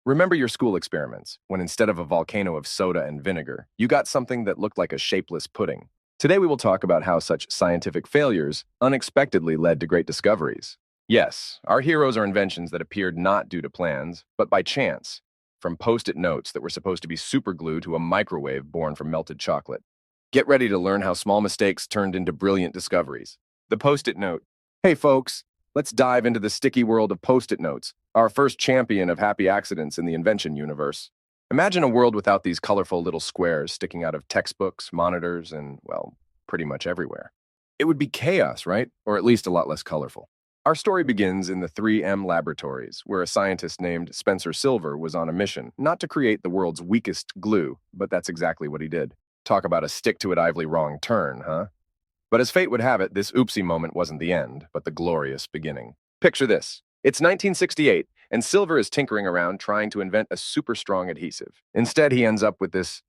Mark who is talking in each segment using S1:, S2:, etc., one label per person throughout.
S1: Remember your school experiments, when instead of a volcano of soda and vinegar, you got something that looked like a shapeless pudding. Today we will talk about how such scientific failures unexpectedly led to great discoveries. Yes, our heroes are inventions that appeared not due to plans, but by chance, from Post-it notes that were supposed to be superglue to a microwave born from melted chocolate. Get ready to learn how small mistakes turned into brilliant discoveries. The Post-it note. Hey folks, let's dive into the sticky world of Post-it notes, our first champion of happy accidents in the invention universe. Imagine a world without these colorful little squares sticking out of textbooks, monitors, and, well, pretty much everywhere. It would be chaos, right? Or at least a lot less colorful. Our story begins in the 3M laboratories, where a scientist named Spencer Silver was on a mission, not to create the world's weakest glue, but that's exactly what he did. Talk about a stick-to-it-ively wrong turn, huh? But as fate would have it, this oopsie moment wasn't the end, but the glorious beginning. Picture this. It's 1968, and Silver is tinkering around trying to invent a super strong adhesive. Instead, he ends up with this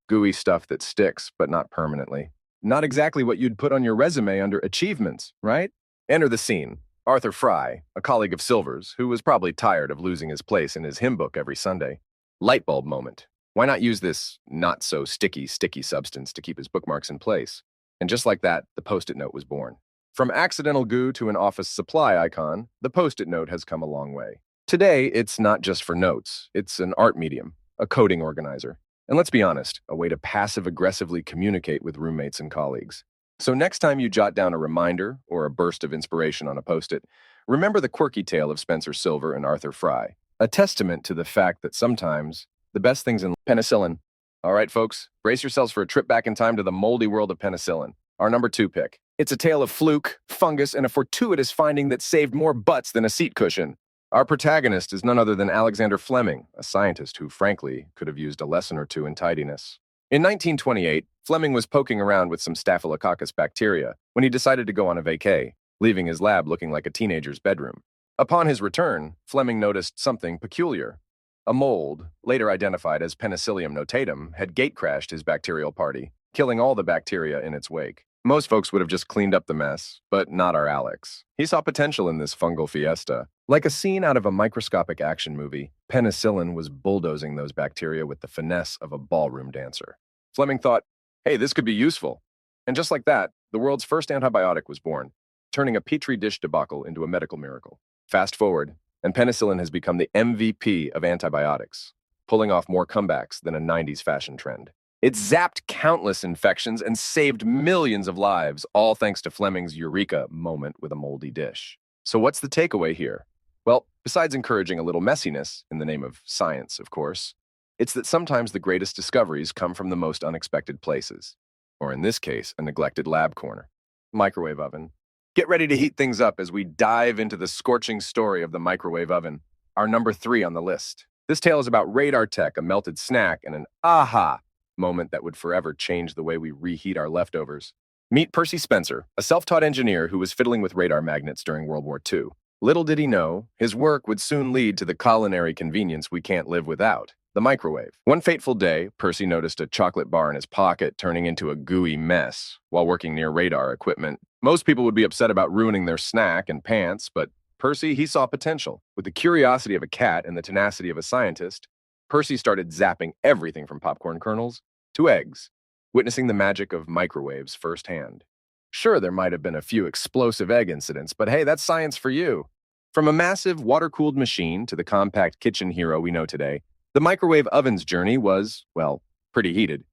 S1: gooey stuff that sticks, but not permanently. Not exactly what you'd put on your resume under achievements, right? Enter the scene. Arthur Fry, a colleague of Silver's, who was probably tired of losing his place in his hymn book every Sunday. Light bulb moment. Why not use this not-so-sticky substance to keep his bookmarks in place? And just like that, the Post-it note was born. From accidental goo to an office supply icon, the Post-it note has come a long way. Today, it's not just for notes. It's an art medium, a coding organizer, and let's be honest, a way to passive-aggressively communicate with roommates and colleagues. So next time you jot down a reminder or a burst of inspiration on a Post-it, remember the quirky tale of Spencer Silver and Arthur Fry, a testament to the fact that sometimes the best things in penicillin. All right, folks, brace yourselves for a trip back in time to the moldy world of penicillin, our number 2 pick. It's a tale of fluke, fungus, and a fortuitous finding that saved more butts than a seat cushion. Our protagonist is none other than Alexander Fleming, a scientist who, frankly, could have used a lesson or two in tidiness. In 1928, Fleming was poking around with some Staphylococcus bacteria when he decided to go on a vacay, leaving his lab looking like a teenager's bedroom. Upon his return, Fleming noticed something peculiar. A mold, later identified as Penicillium notatum, had gate-crashed his bacterial party, killing all the bacteria in its wake. Most folks would have just cleaned up the mess, but not our Alex. He saw potential in this fungal fiesta. Like a scene out of a microscopic action movie, penicillin was bulldozing those bacteria with the finesse of a ballroom dancer. Fleming thought, hey, this could be useful. And just like that, the world's first antibiotic was born, turning a petri dish debacle into a medical miracle. Fast forward, and penicillin has become the MVP of antibiotics, pulling off more comebacks than a 90s fashion trend. It zapped countless infections and saved millions of lives, all thanks to Fleming's eureka moment with a moldy dish. So what's the takeaway here? Well, besides encouraging a little messiness, in the name of science, of course, it's that sometimes the greatest discoveries come from the most unexpected places. Or in this case, a neglected lab corner. Microwave oven. Get ready to heat things up as we dive into the scorching story of the microwave oven, our number 3 on the list. This tale is about radar tech, a melted snack, and an aha moment that would forever change the way we reheat our leftovers. Meet Percy Spencer, a self-taught engineer who was fiddling with radar magnets during World War II. Little did he know, his work would soon lead to the culinary convenience we can't live without, the microwave. One fateful day, Percy noticed a chocolate bar in his pocket turning into a gooey mess while working near radar equipment. Most people would be upset about ruining their snack and pants, but Percy, he saw potential. With the curiosity of a cat and the tenacity of a scientist, Percy started zapping everything from popcorn kernels to eggs, witnessing the magic of microwaves firsthand. Sure, there might have been a few explosive egg incidents, but hey, that's science for you. From a massive water-cooled machine to the compact kitchen hero we know today, the microwave oven's journey was, well, pretty heated.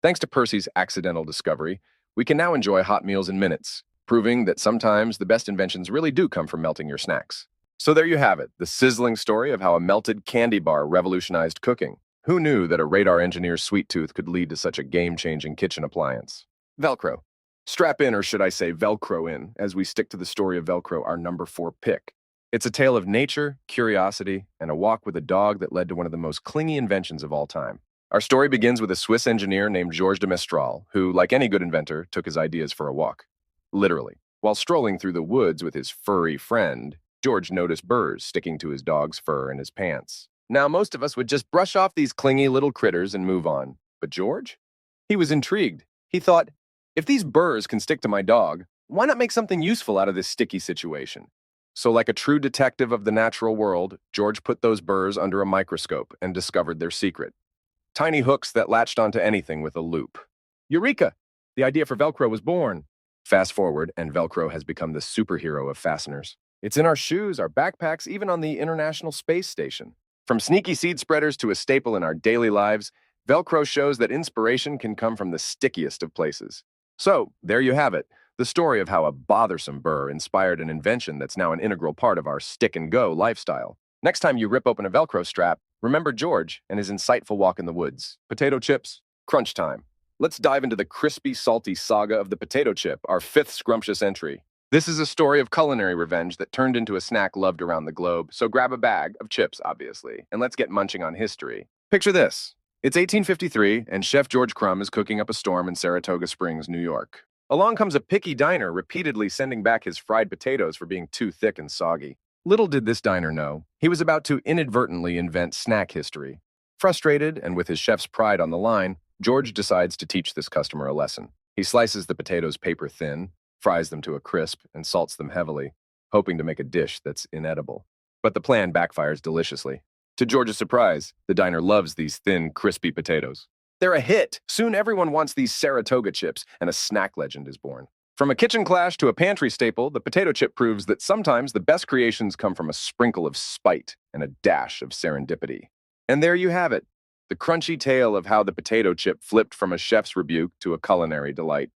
S1: Thanks to Percy's accidental discovery, we can now enjoy hot meals in minutes, proving that sometimes the best inventions really do come from melting your snacks. So there you have it, the sizzling story of how a melted candy bar revolutionized cooking. Who knew that a radar engineer's sweet tooth could lead to such a game-changing kitchen appliance? Velcro. Strap in, or should I say Velcro in, as we stick to the story of Velcro, our number 4 pick. It's a tale of nature, curiosity, and a walk with a dog that led to one of the most clingy inventions of all time. Our story begins with a Swiss engineer named Georges de Mestral, who, like any good inventor, took his ideas for a walk. Literally. While strolling through the woods with his furry friend, George noticed burrs sticking to his dog's fur in his pants. Now, most of us would just brush off these clingy little critters and move on. But George? He was intrigued. He thought, if these burrs can stick to my dog, why not make something useful out of this sticky situation? So like a true detective of the natural world, George put those burrs under a microscope and discovered their secret. Tiny hooks that latched onto anything with a loop. Eureka! The idea for Velcro was born. Fast forward, and Velcro has become the superhero of fasteners. It's in our shoes, our backpacks, even on the International Space Station. From sneaky seed spreaders to a staple in our daily lives, Velcro shows that inspiration can come from the stickiest of places. So, there you have it, the story of how a bothersome burr inspired an invention that's now an integral part of our stick-and-go lifestyle. Next time you rip open a Velcro strap, remember George and his insightful walk in the woods. Potato chips, crunch time. Let's dive into the crispy, salty saga of the potato chip, our fifth scrumptious entry. This is a story of culinary revenge that turned into a snack loved around the globe, so grab a bag of chips, obviously, and let's get munching on history. Picture this. It's 1853, and Chef George Crumb is cooking up a storm in Saratoga Springs, New York. Along comes a picky diner repeatedly sending back his fried potatoes for being too thick and soggy. Little did this diner know, he was about to inadvertently invent snack history. Frustrated, and with his chef's pride on the line, George decides to teach this customer a lesson. He slices the potatoes paper thin, fries them to a crisp, and salts them heavily, hoping to make a dish that's inedible. But the plan backfires deliciously. To George's surprise, the diner loves these thin, crispy potatoes. They're a hit! Soon everyone wants these Saratoga chips, and a snack legend is born. From a kitchen clash to a pantry staple, the potato chip proves that sometimes the best creations come from a sprinkle of spite and a dash of serendipity. And there you have it, the crunchy tale of how the potato chip flipped from a chef's rebuke to a culinary delight.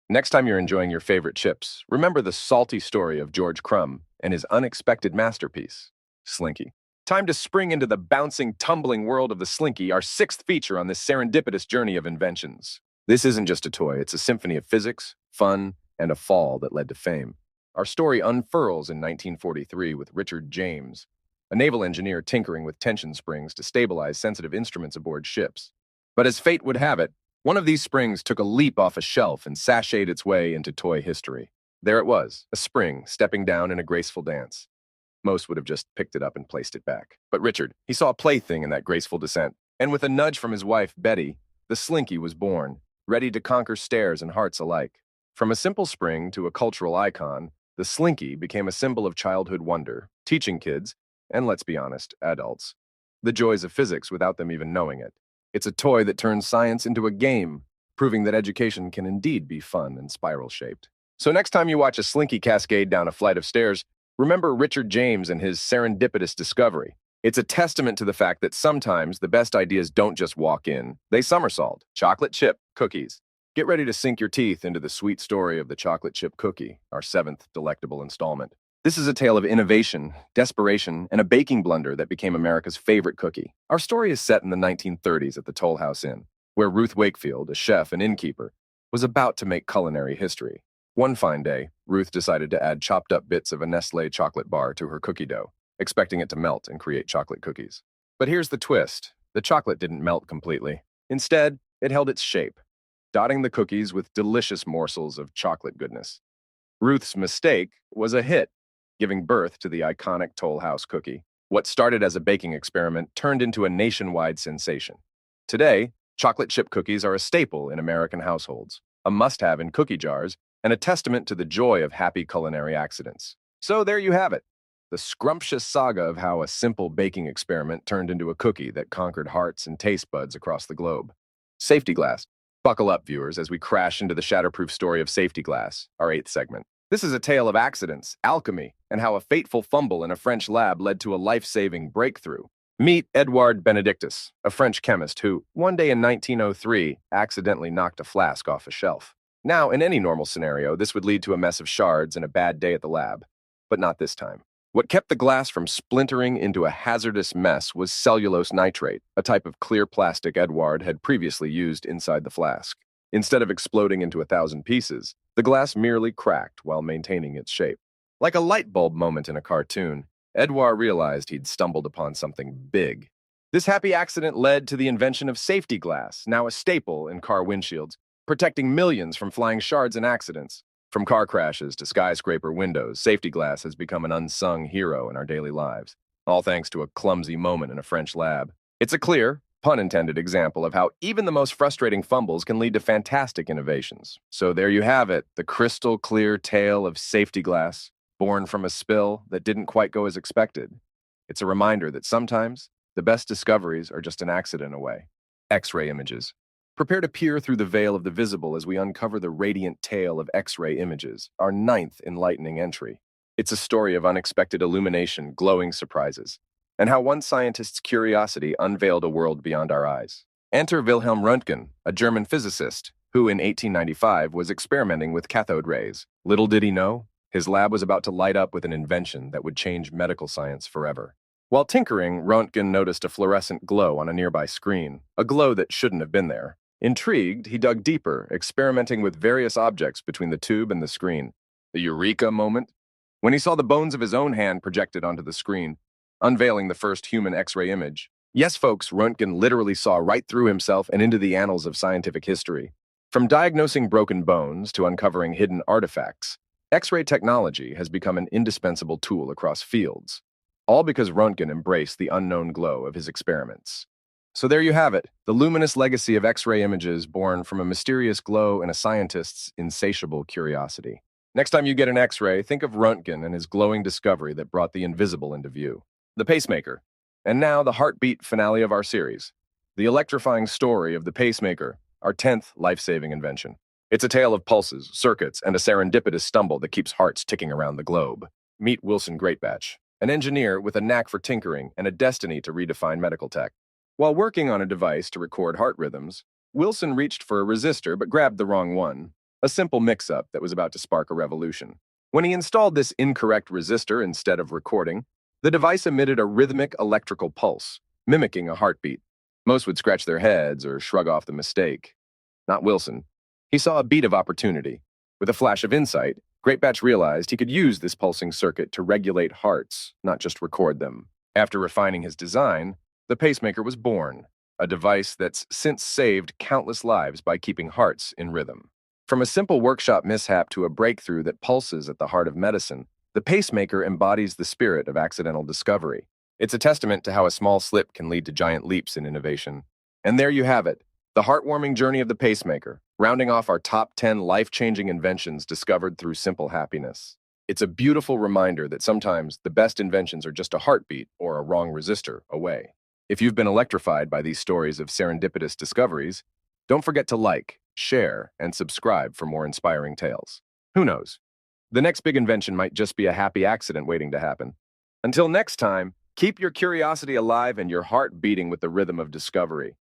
S1: Next time you're enjoying your favorite chips, remember the salty story of George Crumb and his unexpected masterpiece, Slinky. Time to spring into the bouncing, tumbling world of the Slinky, our sixth feature on this serendipitous journey of inventions. This isn't just a toy, it's a symphony of physics, fun, and a fall that led to fame. Our story unfurls in 1943 with Richard James, a naval engineer tinkering with tension springs to stabilize sensitive instruments aboard ships. But as fate would have it, one of these springs took a leap off a shelf and sashayed its way into toy history. There it was, a spring stepping down in a graceful dance. Most would have just picked it up and placed it back. But Richard, he saw a plaything in that graceful descent, and with a nudge from his wife, Betty, the Slinky was born, ready to conquer stares and hearts alike. From a simple spring to a cultural icon, the Slinky became a symbol of childhood wonder, teaching kids, and let's be honest, adults, the joys of physics without them even knowing it. It's a toy that turns science into a game, proving that education can indeed be fun and spiral-shaped. So next time you watch a Slinky cascade down a flight of stairs, remember Richard James and his serendipitous discovery. It's a testament to the fact that sometimes the best ideas don't just walk in, they somersault. Chocolate chip cookies. Get ready to sink your teeth into the sweet story of the chocolate chip cookie, our seventh delectable installment. This is a tale of innovation, desperation, and a baking blunder that became America's favorite cookie. Our story is set in the 1930s at the Toll House Inn, where Ruth Wakefield, a chef and innkeeper, was about to make culinary history. One fine day, Ruth decided to add chopped up bits of a Nestlé chocolate bar to her cookie dough, expecting it to melt and create chocolate cookies. But here's the twist. The chocolate didn't melt completely. Instead, it held its shape, dotting the cookies with delicious morsels of chocolate goodness. Ruth's mistake was a hit, giving birth to the iconic Toll House cookie. What started as a baking experiment turned into a nationwide sensation. Today, chocolate chip cookies are a staple in American households, a must-have in cookie jars, and a testament to the joy of happy culinary accidents. So there you have it, the scrumptious saga of how a simple baking experiment turned into a cookie that conquered hearts and taste buds across the globe. Safety glass. Buckle up, viewers, as we crash into the shatterproof story of safety glass, our eighth segment. This is a tale of accidents, alchemy, and how a fateful fumble in a French lab led to a life-saving breakthrough. Meet Edouard Benedictus, a French chemist who, one day in 1903, accidentally knocked a flask off a shelf. Now, in any normal scenario, this would lead to a mess of shards and a bad day at the lab. But not this time. What kept the glass from splintering into a hazardous mess was cellulose nitrate, a type of clear plastic Edouard had previously used inside the flask. Instead of exploding into 1,000 pieces, the glass merely cracked while maintaining its shape. Like a light bulb moment in a cartoon, Edouard realized he'd stumbled upon something big. This happy accident led to the invention of safety glass, now a staple in car windshields, protecting millions from flying shards and accidents. From car crashes to skyscraper windows, safety glass has become an unsung hero in our daily lives, all thanks to a clumsy moment in a French lab. It's a clear, pun-intended example of how even the most frustrating fumbles can lead to fantastic innovations. So there you have it, the crystal clear tale of safety glass. born from a spill that didn't quite go as expected. It's a reminder that sometimes the best discoveries are just an accident away. X-ray images. Prepare to peer through the veil of the visible as we uncover the radiant tale of X-ray images, our ninth enlightening entry. It's a story of unexpected illumination, glowing surprises, and how one scientist's curiosity unveiled a world beyond our eyes. Enter Wilhelm Röntgen, a German physicist, who in 1895 was experimenting with cathode rays. Little did he know, his lab was about to light up with an invention that would change medical science forever. While tinkering, Röntgen noticed a fluorescent glow on a nearby screen, a glow that shouldn't have been there. Intrigued, he dug deeper, experimenting with various objects between the tube and the screen. The eureka moment? When he saw the bones of his own hand projected onto the screen, unveiling the first human X-ray image. Yes, folks, Röntgen literally saw right through himself and into the annals of scientific history. From diagnosing broken bones to uncovering hidden artifacts, X-ray technology has become an indispensable tool across fields, all because Röntgen embraced the unknown glow of his experiments. So there you have it, the luminous legacy of X-ray images born from a mysterious glow and a scientist's insatiable curiosity. Next time you get an X-ray, think of Röntgen and his glowing discovery that brought the invisible into view. The Pacemaker. And now the heartbeat finale of our series, the electrifying story of the Pacemaker, our 10th life-saving invention. It's a tale of pulses, circuits, and a serendipitous stumble that keeps hearts ticking around the globe. Meet Wilson Greatbatch, an engineer with a knack for tinkering and a destiny to redefine medical tech. While working on a device to record heart rhythms, Wilson reached for a resistor but grabbed the wrong one, a simple mix-up that was about to spark a revolution. When he installed this incorrect resistor instead of recording, the device emitted a rhythmic electrical pulse, mimicking a heartbeat. Most would scratch their heads or shrug off the mistake. Not Wilson. He saw a beat of opportunity. With a flash of insight, Greatbatch realized he could use this pulsing circuit to regulate hearts, not just record them. After refining his design, the Pacemaker was born, a device that's since saved countless lives by keeping hearts in rhythm. From a simple workshop mishap to a breakthrough that pulses at the heart of medicine, the Pacemaker embodies the spirit of accidental discovery. It's a testament to how a small slip can lead to giant leaps in innovation. And there you have it, the heartwarming journey of the Pacemaker, rounding off our top 10 life-changing inventions discovered through simple happiness. It's a beautiful reminder that sometimes the best inventions are just a heartbeat or a wrong resistor away. If you've been electrified by these stories of serendipitous discoveries, don't forget to like, share, and subscribe for more inspiring tales. Who knows? The next big invention might just be a happy accident waiting to happen. Until next time, keep your curiosity alive and your heart beating with the rhythm of discovery.